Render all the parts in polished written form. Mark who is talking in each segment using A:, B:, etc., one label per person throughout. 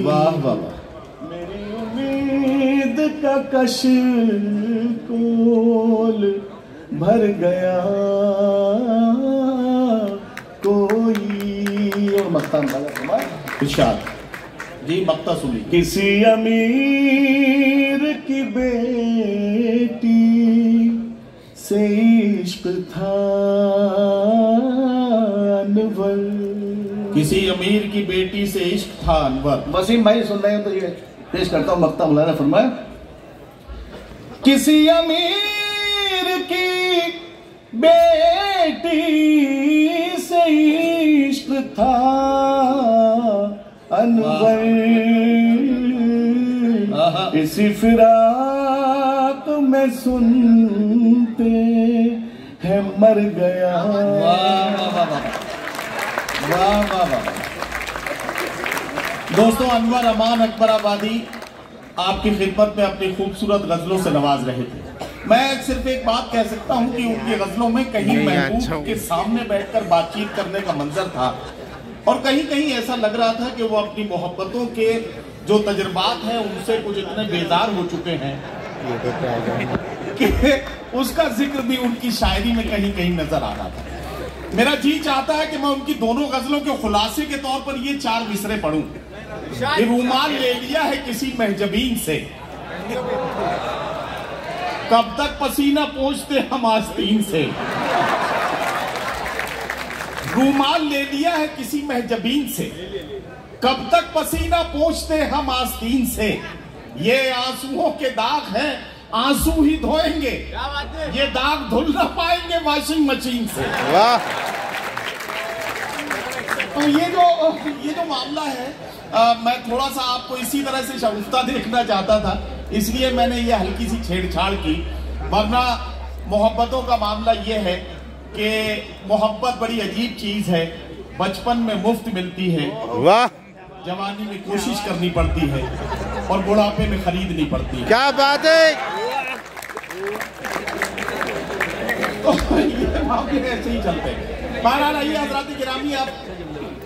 A: वाह वाह।
B: मेरी उम्मीद का कश कोल भर गया कोई। और मक्ता इरशाद
A: जी, मक्ता सुनी।
B: किसी अमीर की बेटी से इश्क था अनवर।
A: किसी अमीर की बेटी से इश्क था अनवर।
B: वसीम भाई सुन रहे हो तो ये पेश करता हूँ। मक्ता मौलाना फरमाया, किसी अमीर की बेटी से इश्क था अनवर। इसी फिराक में सुनते हैं मर गया।
A: वाह वाह वाह। दोस्तों, अनवर अमान अकबर आबादी आपकी खिदमत में अपनी खूबसूरत गजलों से नवाज रहे थे। मैं सिर्फ एक बात कह सकता हूं कि उनकी गजलों में कहीं महबूब के सामने बैठकर बातचीत करने का मंजर था, और कहीं कहीं ऐसा लग रहा था कि वो अपनी मोहब्बतों के जो तजुर्बात हैं उनसे कुछ इतने बेजार हो चुके हैं कि उसका जिक्र भी उनकी शायरी में कहीं कहीं नजर आ रहा था। मेरा जी चाहता है कि मैं उनकी दोनों गजलों के खुलासे के तौर पर ये 4 मिसरे पढ़ूं। रूमाल ले लिया है किसी महजबीन से, कब तक पसीना पोंछते हम आस्तीन से। रूमाल ले लिया है किसी महजबीन से, कब तक पसीना पोंछते हम आस्तीन से। ये आंसुओं के दाग हैं, आंसू ही धोएंगे, ये दाग धुल ना पाएंगे वॉशिंग मशीन से।
C: वाह।
A: तो ये जो मामला है, मैं थोड़ा सा आपको इसी तरह से शगुफ्ता देखना चाहता था, इसलिए मैंने ये हल्की सी छेड़छाड़ की। वरना मोहब्बतों का मामला ये है कि मोहब्बत बड़ी अजीब चीज है। बचपन में मुफ्त मिलती है,
C: वाह,
A: जवानी में कोशिश करनी पड़ती है, और बुढ़ापे में खरीदनी पड़ती है।
C: क्या बात है।
A: तो ये मामले ऐसे ही चलते हैं। बहरहाल आइए हज़रात गिरामी, आप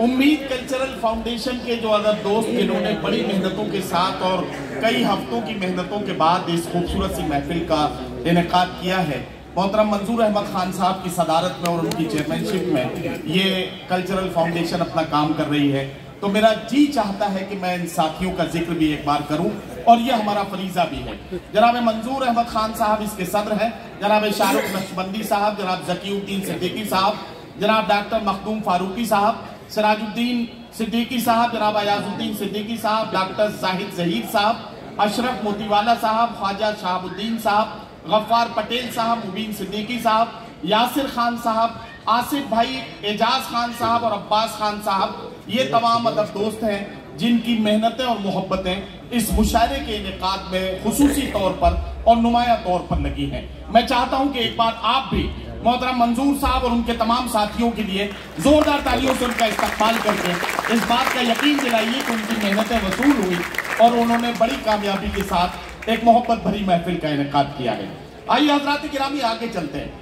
A: उम्मीद कल्चरल फाउंडेशन के जो अदर दोस्त जिन्होंने बड़ी मेहनतों के साथ और कई हफ्तों की मेहनतों के बाद इस खूबसूरत सी महफिल का इनेकाद किया है, मोहतरम मंजूर अहमद खान साहब की सदारत में और उनकी चेयरमैनशिप में ये कल्चरल फाउंडेशन अपना काम कर रही है। तो मेरा जी चाहता है कि मैं इन साथियों का जिक्र भी एक बार करूं, और ये हमारा फरीजा भी है। जनाब मंजूर अहमद खान साहब इसके सदर हैं, जनाब शाहरुख नक्शबंदी साहब, जनाब जकीउद्दीन सिद्दीकी साहब, जनाब डॉक्टर मखदूम फारूकी साहब, सिराजुद्दीन सिद्दीकी साहब, जनाब अयाजुद्दीन सिद्दीकी साहब, डॉक्टर जाहिद जहीर साहब, अशरफ मोतीवाला साहब, ख्वाजा शहाबुद्दीन साहब, गफ्फार पटेल साहब, मुबीन सिद्दीकी साहब, यासिर खान साहब, आसिफ भाई, एजाज खान साहब और अब्बास खान साहब, ये तमाम अदब दोस्त हैं जिनकी मेहनतें और मोहब्बतें इस मुशायरे के इनेकाद में खुसूसी तौर पर और नुमाया तौर पर लगी हैं। मैं चाहता हूं कि एक बार आप भी मोहतरम मंजूर साहब और उनके तमाम साथियों के लिए जोरदार तालियों से उनका इस्तकबाल करके इस बात का यकीन दिलाइए कि उनकी मेहनतें वसूल हुई और उन्होंने बड़ी कामयाबी के साथ एक मोहब्बत भरी महफिल का इनेकाद किया है। आइए हज़रात गिरामी आगे चलते हैं,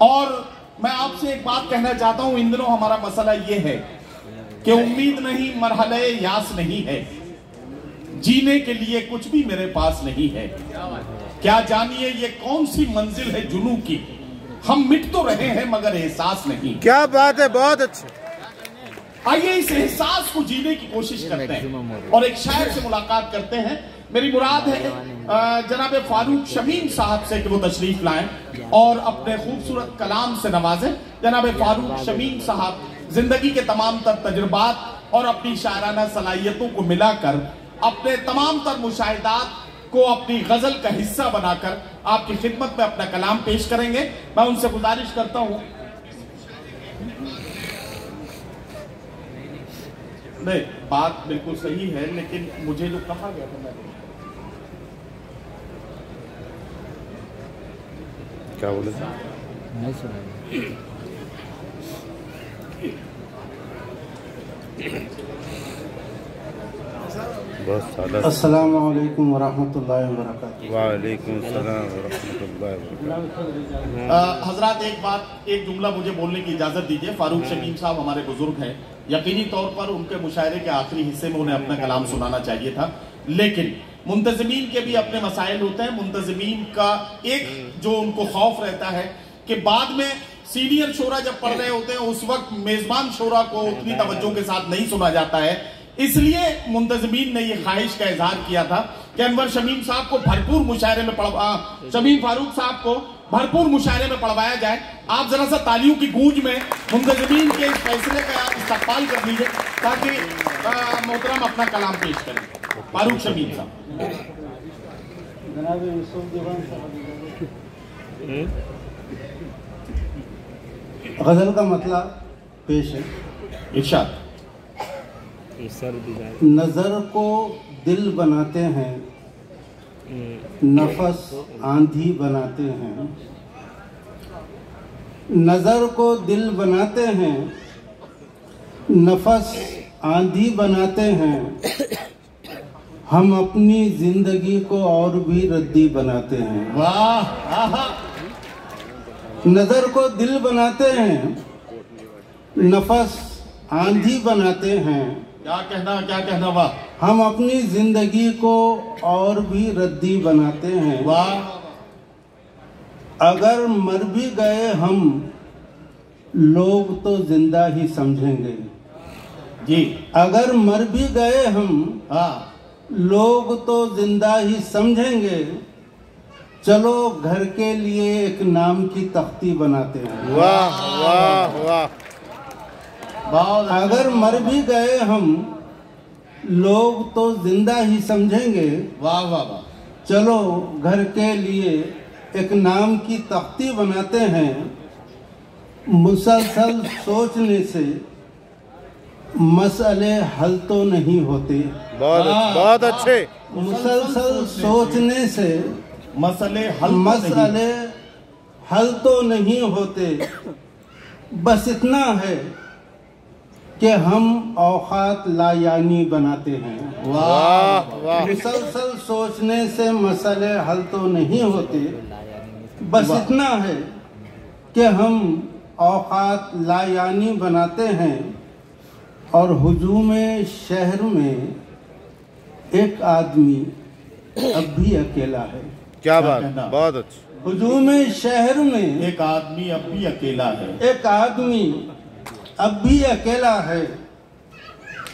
A: और मैं आपसे एक बात कहना चाहता हूं। इन दिनों हमारा मसला ये है कि उम्मीद नहीं, मरहले यास नहीं है, जीने के लिए कुछ भी मेरे पास नहीं है। क्या जानिए ये कौन सी मंजिल है जुनू की, हम मिट तो रहे हैं मगर एहसास नहीं।
C: क्या बात है, बहुत अच्छे।
A: आइए इस एहसास को जीने की कोशिश करते हैं और एक शायर से मुलाकात करते हैं। मेरी मुराद है जनाब फारूक शमीम साहब से कि वो तशरीफ लाएं और अपने खूबसूरत कलाम से नवाजें। जनाब फारूक शमीम साहब जिंदगी के तमाम तर तजुर्बात और अपनी शायराना सलाहियतों को मिलाकर अपने तमाम तर मुशाहिदात को अपनी गजल का हिस्सा बनाकर आपकी खिदमत में अपना कलाम पेश करेंगे। मैं उनसे गुजारिश करता हूं। नहीं, बात बिल्कुल सही है, लेकिन मुझे जो कहा गया था मैं
C: क्या बोले
D: नहीं सुना।
C: बहुत सादा।
D: अस्सलामु अलैकुम वरहमतुल्लाहि वबरकातुहू।
C: वालेकुम सलाम वरहमतुल्लाहि वबरकातुहू।
A: हजरात, एक जुमला मुझे बोलने की इजाजत दीजिए। फारूक शमीम साहब हमारे बुजुर्ग हैं, यकीनी तौर पर उनके मुशायरे के आखिरी हिस्से में उन्हें अपना कलाम सुनाना चाहिए था, लेकिन मुंतज़मीन के भी अपने मसाइल होते हैं। मुंतज़मीन का एक जो उनको खौफ रहता है कि बाद में सीनियर शोरा जब पढ़ रहे होते हैं उस वक्त मेजबान शोरा को उतनी तवज्जो के साथ नहीं सुना जाता है, इसलिए मुंतज़मीन ने यह ख्वाहिश का इजहार किया था कि अनवर शमीम साहब को भरपूर मुशायरे में शमीम फारूक साहब को भरपूर मुशायरे में पढ़वाया जाए। आप जरा सा तालियों की गूंज में मुंतज़मीन के इस फैसले का इस्तकबाल कर लीजिए ताकि मोहतरम अपना कलाम पेश करें। फारूक शमीम साहब।
D: गजल का मतलब पेश है।
A: इरशाद।
D: नजर को दिल बनाते हैं, नफस आंधी बनाते हैं। नजर को दिल बनाते हैं, नफस आंधी बनाते हैं। हम अपनी जिंदगी को और भी रद्दी बनाते हैं।
A: वाह।
D: नजर को दिल बनाते हैं, नफस आंधी बनाते हैं।
A: क्या कहना वाह।
D: हम अपनी जिंदगी को और भी रद्दी बनाते हैं।
A: वाह।
D: अगर मर भी गए हम, लोग तो जिंदा ही समझेंगे
A: जी।
D: अगर मर भी गए हम,
A: हाँ,
D: लोग तो जिंदा ही समझेंगे। चलो घर के लिए एक नाम की तख्ती बनाते हैं।
C: वाह वाह वाह।
D: अगर मर भी गए हम, लोग तो जिंदा ही समझेंगे।
A: वाह वाह वाह।
D: चलो घर के लिए एक नाम की तख्ती बनाते हैं। मुसलसल सोचने से मसले हल तो नहीं होते।
C: बहुत अच्छे।
D: मुसलसल सोचने से
A: मसले
D: हल तो नहीं होते। बस इतना है कि हम औकात लायानी बनाते हैं।
C: वाह वाह।
D: मुसलसल सोचने से मसले हल तो नहीं होते। बस इतना है कि हम औकात लायानी बनाते हैं। और हुजूम शहर में एक आदमी अब भी अकेला है।
C: क्या बात, बहुत अच्छा।
D: हुजूम शहर में
A: एक आदमी अब भी अकेला है।
D: एक आदमी अब भी अकेला है।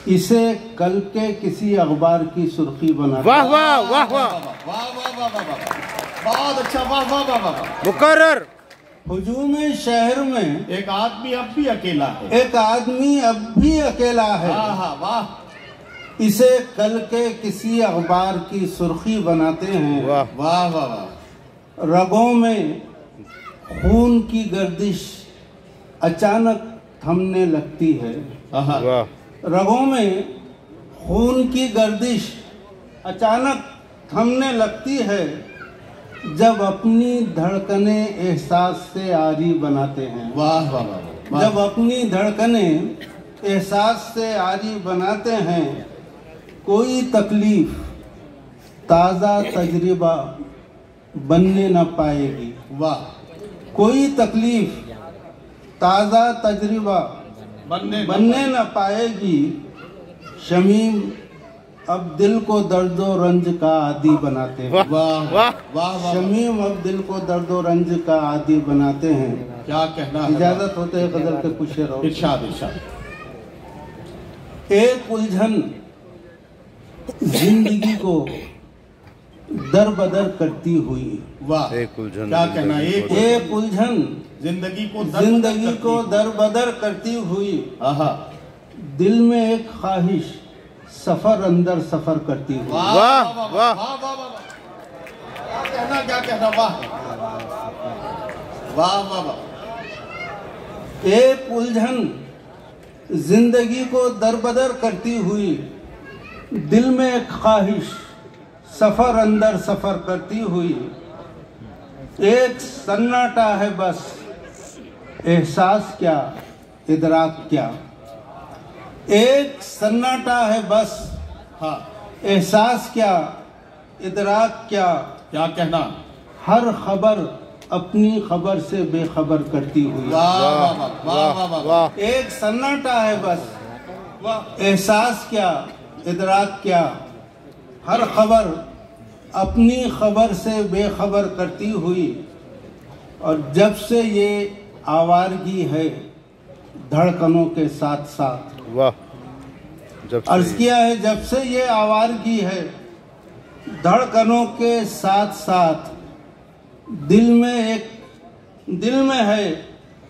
D: इसे कल के किसी अखबार की सुर्खी बना।
C: वाह वाह वाह वाह
A: वाह वाह वाह वाह। बहुत अच्छा। वाह वाह वाह वाह।
C: मुकर्रर।
D: हुजूम शहर में
A: एक आदमी अब भी अकेला है।
D: एक आदमी अब भी अकेला है।
A: वाह।
D: इसे कल के किसी अखबार की सुर्खी बनाते हैं।
C: वाह
A: वाह वाह वाह।
D: रगों में खून की गर्दिश अचानक थमने लगती है।
C: वाह।
D: रगों में खून की गर्दिश अचानक थमने लगती है। जब अपनी धड़कने एहसास से आरी बनाते हैं।
A: वाह वाह वाह।
D: जब अपनी धड़कने एहसास से आरी बनाते हैं। कोई तकलीफ ताज़ा तजर्बा बनने न पाएगी।
A: वाह।
D: कोई तकलीफ ताज़ा तजर्बा बनने न पाएगी। शमीम अब दिल को दर्दो रंज का आदी बनाते हैं।
A: वाह वाह वाह।
D: शमीम अब दिल को दर्दो रंज का आदी बनाते हैं।
A: क्या कहना।
D: इजाजत होते है गजल के कुछ शेर।
A: इरशाद इरशाद।
D: एक उलझन जिंदगी को दर बदर करती हुई।
A: वाह।
C: एक उलझन।
A: क्या कहना।
D: एक उलझन
A: जिंदगी
D: को दर बदर करती हुई। दिल में एक ख्वाहिश सफर अंदर सफर करती हुई।
C: वाह वाह।
A: क्या कहना। वाह वाह वाह वाह।
D: एक उलझन जिंदगी को दरबदर करती हुई। दिल में एक ख्वाहिश सफर अंदर सफर करती हुई। एक सन्नाटा है बस, एहसास क्या इदराक क्या। एक सन्नाटा है बस,
A: हाँ,
D: एहसास क्या, इदराक क्या,
A: क्या कहना।
D: हर खबर अपनी खबर से बेखबर करती हुई।
A: वाह वाह वाह वाह वाह वाह।
D: एक सन्नाटा है बस, एहसास क्या, इदराक क्या, हर खबर अपनी खबर से बेखबर करती हुई। और जब से ये आवारगी है धड़कनों के साथ साथ,
C: वाह,
D: अर्ज किया है जब से ये आवारगी है धड़कनों के साथ साथ, दिल में है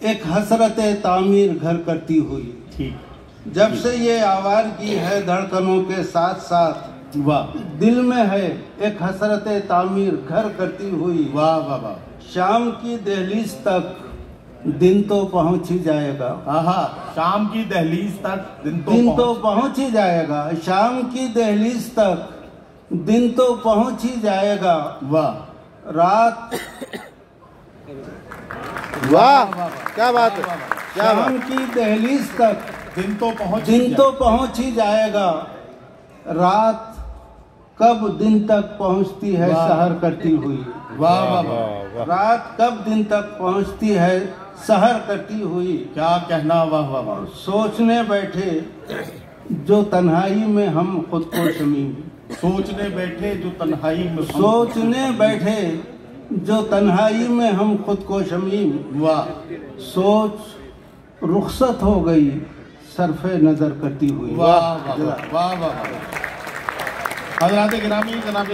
D: एक हसरत तामीर घर करती हुई।
A: ठीक।
D: जब से ये आवारगी है धड़कनों के साथ साथ,
A: वाह।
D: दिल में है एक हसरत तामीर घर करती हुई।
A: वाह वाह वाह।
D: शाम की दहलीज तक दिन तो पहुंच ही जाएगा।
A: आहा, शाम की दहलीज तक दिन तो
D: पहुंच ही जाएगा। शाम की दहलीज तक दिन तो पहुंच ही जाएगा।
A: वाह।
D: रात,
C: वाह, क्या बात है, क्या
D: शाम
C: बात।
D: की दहलीज तक
A: दिन तो
D: पहुंच ही जाएगा। रात कब दिन तक पहुंचती है सहर करती हुई।
A: वाह वाह वाह।
D: रात कब दिन तक पहुंचती है सहर करती हुई।
A: क्या कहना। वाह वाह वाह।
D: सोचने बैठे जो तन्हाई में हम खुद को शमीम,
A: सोचने बैठे जो तन्हाई में,
D: सोचने बैठे जो तन्हाई में हम खुद को शमीम।
A: वाह।
D: सोच रुखसत हो गई सरफे नजर करती हुई।
A: वाह वाह वाह वाह वाह। हज़रात गिरामी जनाब